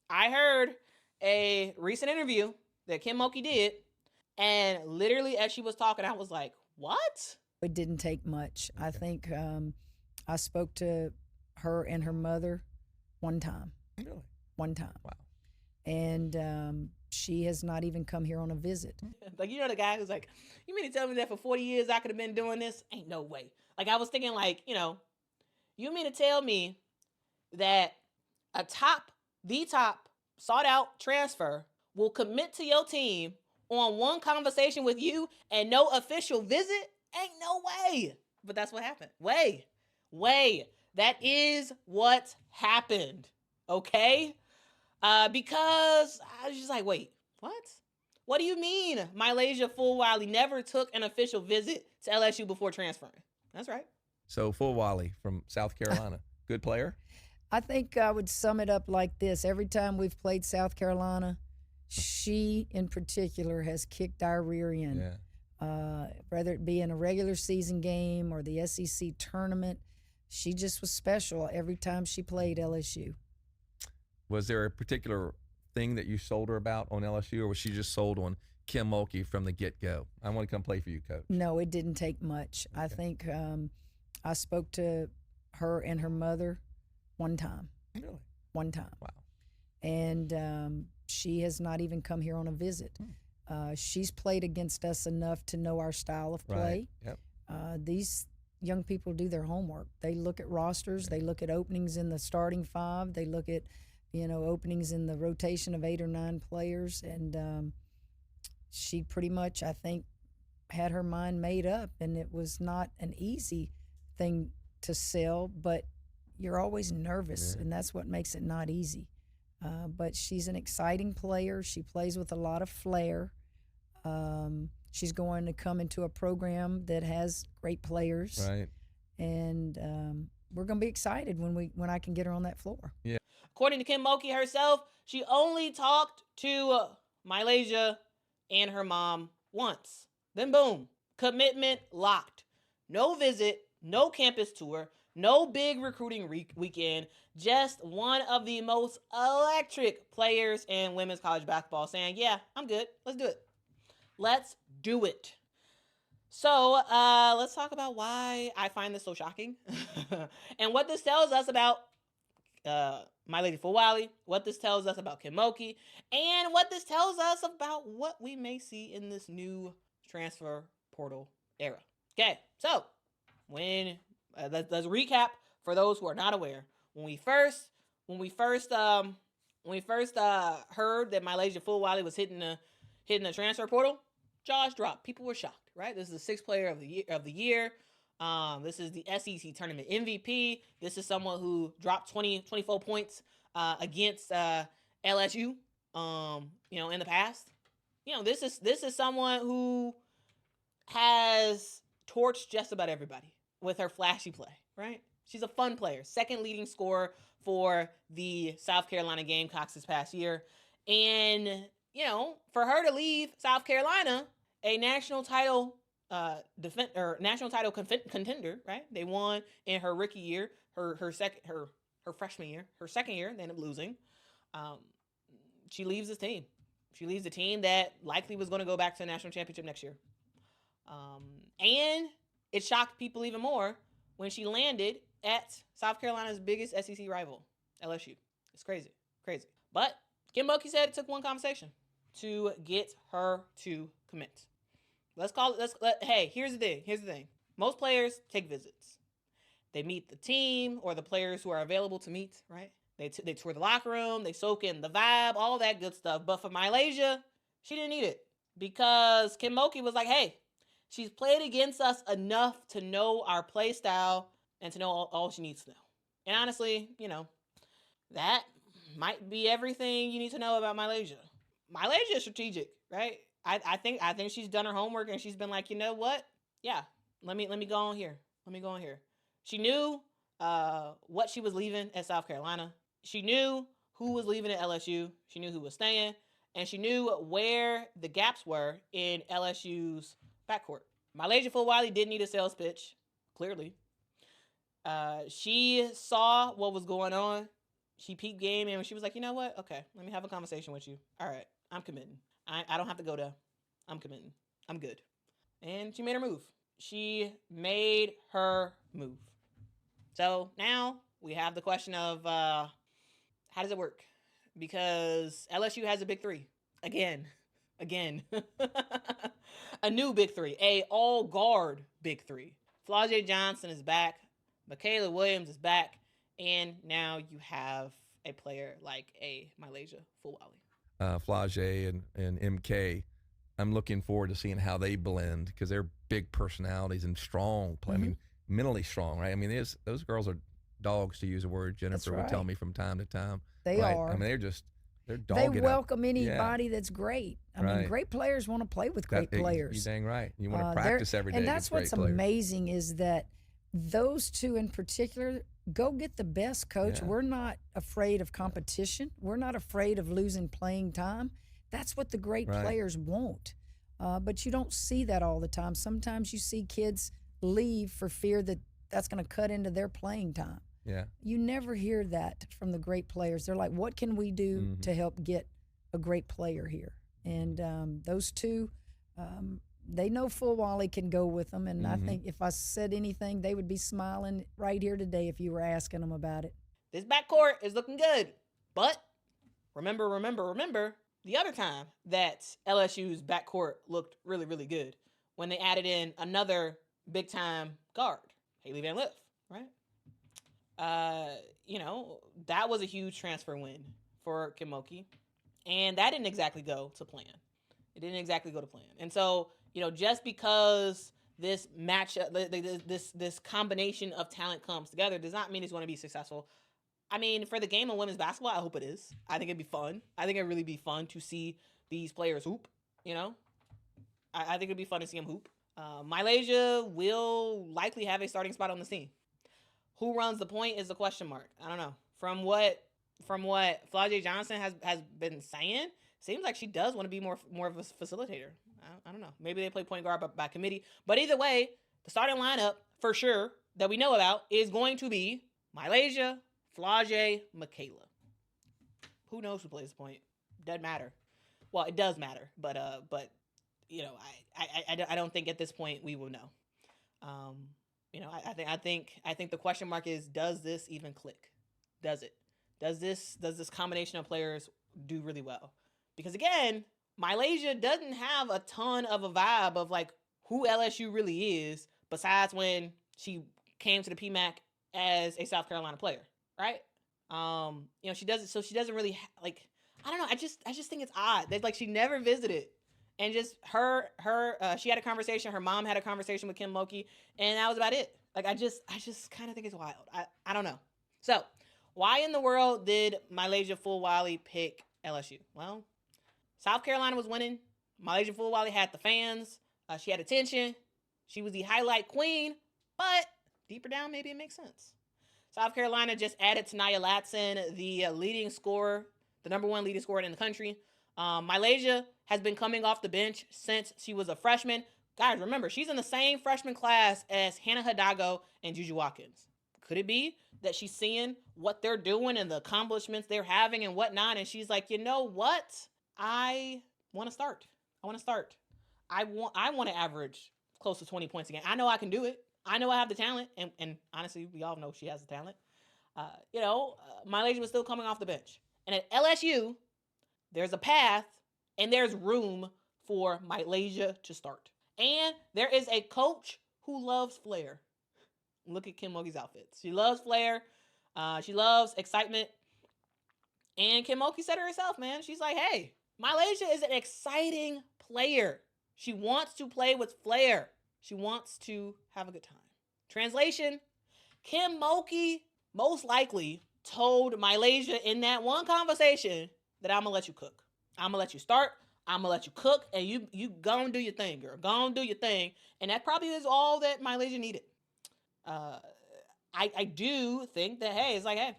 I heard a recent interview that Kim Mulkey did, and literally as she was talking, I was like, what? It didn't take much. I think I spoke to her and her mother one time. Really? One time. Wow. And she has not even come here on a visit. Like, the guy who's like, you mean to tell me that for 40 years I could have been doing this? Ain't no way. Like, I was thinking, like, you mean to tell me that the top sought out transfer will commit to your team on one conversation with you and no official visit? Ain't no way. But that's what happened. Way. That is what happened. Okay? Because I was just like, wait, what? What do you mean MiLaysia Fulwiley never took an official visit to LSU before transferring? That's right. So Fulwiley from South Carolina, good player? I think I would sum it up like this. Every time we've played South Carolina, she in particular has kicked our rear end. Yeah. Whether it be in a regular season game or the SEC tournament, she just was special every time she played LSU. Was there a particular thing that you sold her about on LSU, or was she just sold on Kim Mulkey from the get-go? I want to come play for you, Coach. No, it didn't take much. Okay. I think I spoke to her and her mother one time. Really? One time. Wow. And she has not even come here on a visit. She's played against us enough to know our style of play. Right. Yep. These young people do their homework. They look at rosters. Yeah. They look at openings in the starting five. They look at, openings in the rotation of 8 or 9 players. And she pretty much, I think, had her mind made up. And it was not an easy thing to sell, but you're always nervous, and that's what makes it not easy. But she's an exciting player. She plays with a lot of flair. She's going to come into a program that has great players. Right. And we're going to be excited when I can get her on that floor. Yeah. According to Kim Mulkey herself, she only talked to MiLaysia and her mom once. Then boom, commitment locked. No visit, no campus tour, no big recruiting weekend, just one of the most electric players in women's college basketball saying, yeah, I'm good. Let's do it. Let's do it. So let's talk about why I find this so shocking and what this tells us about MiLaysia Fulwiley, what this tells us about Kim Mulkey, and what this tells us about what we may see in this new transfer portal era. Okay, so when let's recap for those who are not aware. When we first heard that MiLaysia Fulwiley was hitting the transfer portal, jaws dropped. People were shocked, right? This is the 6th player of the year. This is the SEC tournament MVP. This is someone who dropped 24 points against LSU. In the past. This is someone who has torched just about everybody with her flashy play, right? She's a fun player. 2nd leading scorer for the South Carolina Gamecocks this past year. And, for her to leave South Carolina, a national title contender, right? They won in her rookie year, her freshman year, her second year, they ended up losing. She leaves this team. She leaves the team that likely was going to go back to the national championship next year. And it shocked people even more when she landed at South Carolina's biggest SEC rival, LSU. It's crazy. But Kim Mulkey said it took one conversation to get her to commit. Hey, here's the thing. Most players take visits. They meet the team or the players who are available to meet, right? They tour the locker room, they soak in the vibe, all that good stuff. But for MiLaysia, she didn't need it because Kim Mulkey was like, hey, she's played against us enough to know our play style and to know all she needs to know. And honestly, that might be everything you need to know about MiLaysia. MiLaysia is strategic, right? I think she's done her homework and she's been like, you know what? Yeah, let me go on here. She knew what she was leaving at South Carolina. She knew who was leaving at LSU. She knew who was staying. And she knew where the gaps were in LSU's backcourt. MiLaysia Fulwiley didn't need a sales pitch, clearly. She saw what was going on she peeped game and she was like, you know what? Okay, let me have a conversation with you. All right, I'm committing. I don't have to go there. I'm committing. I'm good. And she made her move. She made her move. So now we have the question of how does it work? Because LSU has a big three. Again. A new big three. A all-guard big three. Flau'jae Johnson is back. Michaela Williams is back. And now you have a player like a MiLaysia Fulwiley. Flau'jae and MK, I'm looking forward to seeing how they blend because they're big personalities and strong. I mean, mentally strong, right? I mean, those girls are dogs, to use a word Jennifer would tell me from time to time. They right? are. I mean, they're dogged. They welcome anybody that's great. I mean, great players want to play with great players. You're dang right. You want to practice every day. And that's what's amazing is that those two in particular, go get the best coach. Yeah. We're not afraid of competition. We're not afraid of losing playing time. That's what the great players want. But you don't see that all the time. Sometimes you see kids leave for fear that that's going to cut into their playing time. Yeah. You never hear that from the great players. They're like, what can we do to help get a great player here? And those two, they know Fulwiley can go with them. And I think if I said anything, they would be smiling right here today if you were asking them about it. This backcourt is looking good. But remember the other time that LSU's backcourt looked really, really good when they added in another big-time guard, Haley Van Lith, right? That was a huge transfer win for Kim Mulkey. And that didn't exactly go to plan. It didn't exactly go to plan. And so, just because this matchup, this combination of talent comes together does not mean it's going to be successful. I mean, for the game of women's basketball, I hope it is. I think it'd be fun. I think it'd really be fun to see these players hoop, I think it'd be fun to see them hoop. MiLaysia will likely have a starting spot on the team. Who runs the point is the question mark. I don't know. From what Flau'jae Johnson has been saying, seems like she does want to be more of a facilitator. I don't know. Maybe they play point guard by committee. But either way, the starting lineup for sure that we know about is going to be MiLaysia, Flau'jae, Michaela. Who knows who plays the point? Doesn't matter. Well, it does matter, but I don't think at this point we will know. I think the question mark is, does this even click? Does it? Does this combination of players do really well? Because again, MiLaysia doesn't have a ton of a vibe of like who LSU really is, besides when she came to the PMAC as a South Carolina player, right? She doesn't really I don't know. I just think it's odd that she never visited, and just she had a conversation. Her mom had a conversation with Kim Mulkey, and that was about it. I just kind of think it's wild. I don't know. So why in the world did MiLaysia Fulwiley pick LSU? Well, South Carolina was winning. MiLaysia Fulwiley had the fans. She had attention. She was the highlight queen. But deeper down, maybe it makes sense. South Carolina just added Taniyah Latson, the leading scorer, the number one leading scorer in the country. MiLaysia has been coming off the bench since she was a freshman. Guys, remember, she's in the same freshman class as Hannah Hidalgo and Juju Watkins. Could it be that she's seeing what they're doing and the accomplishments they're having and whatnot, and she's like, you know what? I want to start. I want to average close to 20 points a game. I know I can do it. I know I have the talent, and honestly, we all know she has the talent. MiLaysia was still coming off the bench. And at LSU, there's a path and there's room for MiLaysia to start. And there is a coach who loves flair. Look at Kim Mulkey's outfits. She loves flair. She loves excitement. And Kim Mulkey said it herself, man. She's like, hey, MiLaysia is an exciting player. She wants to play with flair. She wants to have a good time. Translation, Kim Mulkey most likely told MiLaysia in that one conversation that I'm going to let you cook. I'm going to let you start. I'm going to let you cook. And you go and do your thing, girl. Go and do your thing. And that probably is all that MiLaysia needed. I do think that, hey, it's like, hey,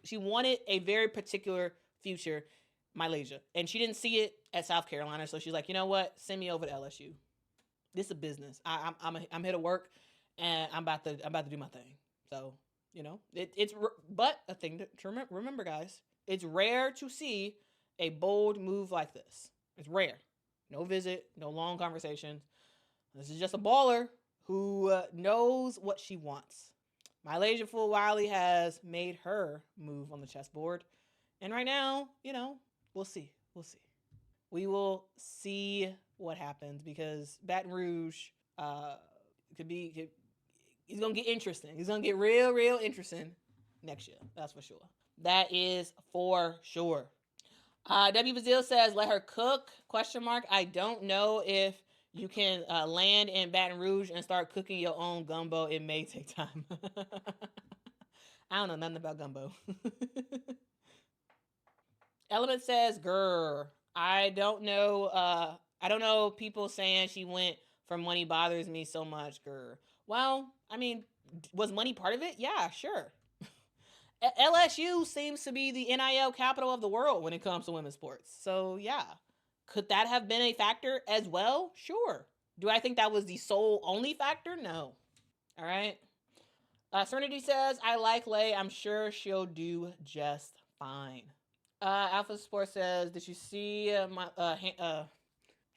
she wanted a very particular future, MiLaysia. And she didn't see it at South Carolina. So she's like, you know what? Send me over to LSU. This is a business. I'm here to work, and I'm about to do my thing. So But a thing to remember, guys, it's rare to see a bold move like this. It's rare. No visit, no long conversations. This is just a baller who knows what she wants. MiLaysia Fulwiley has made her move on the chessboard. And right now, we'll see. We will see what happens because Baton Rouge he's going to get interesting. He's going to get real, real interesting next year. That's for sure. That is for sure. W. Bazil says, let her cook, ? I don't know if you can land in Baton Rouge and start cooking your own gumbo. It may take time. I don't know nothing about gumbo. Element says, grr. I don't know people saying she went for money bothers me so much, grr. Well, I mean, was money part of it? Yeah, sure. LSU seems to be the NIL capital of the world when it comes to women's sports. So, yeah. Could that have been a factor as well? Sure. Do I think that was the sole only factor? No. All right. Serenity says, I like Lay. I'm sure she'll do just fine. Alpha Sports says, did you see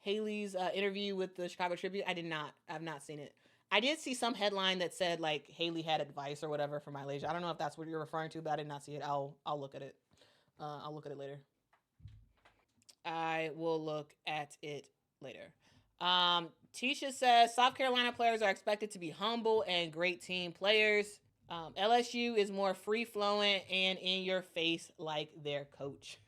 Haley's interview with the Chicago Tribune? I did not. I've not seen it. I did see some headline that said like Haley had advice or whatever for MiLaysia. I don't know if that's what you're referring to, but I did not see it. I'll look at it. I'll look at it later. I will look at it later. Tisha says South Carolina players are expected to be humble and great team players. LSU is more free flowing and in your face like their coach.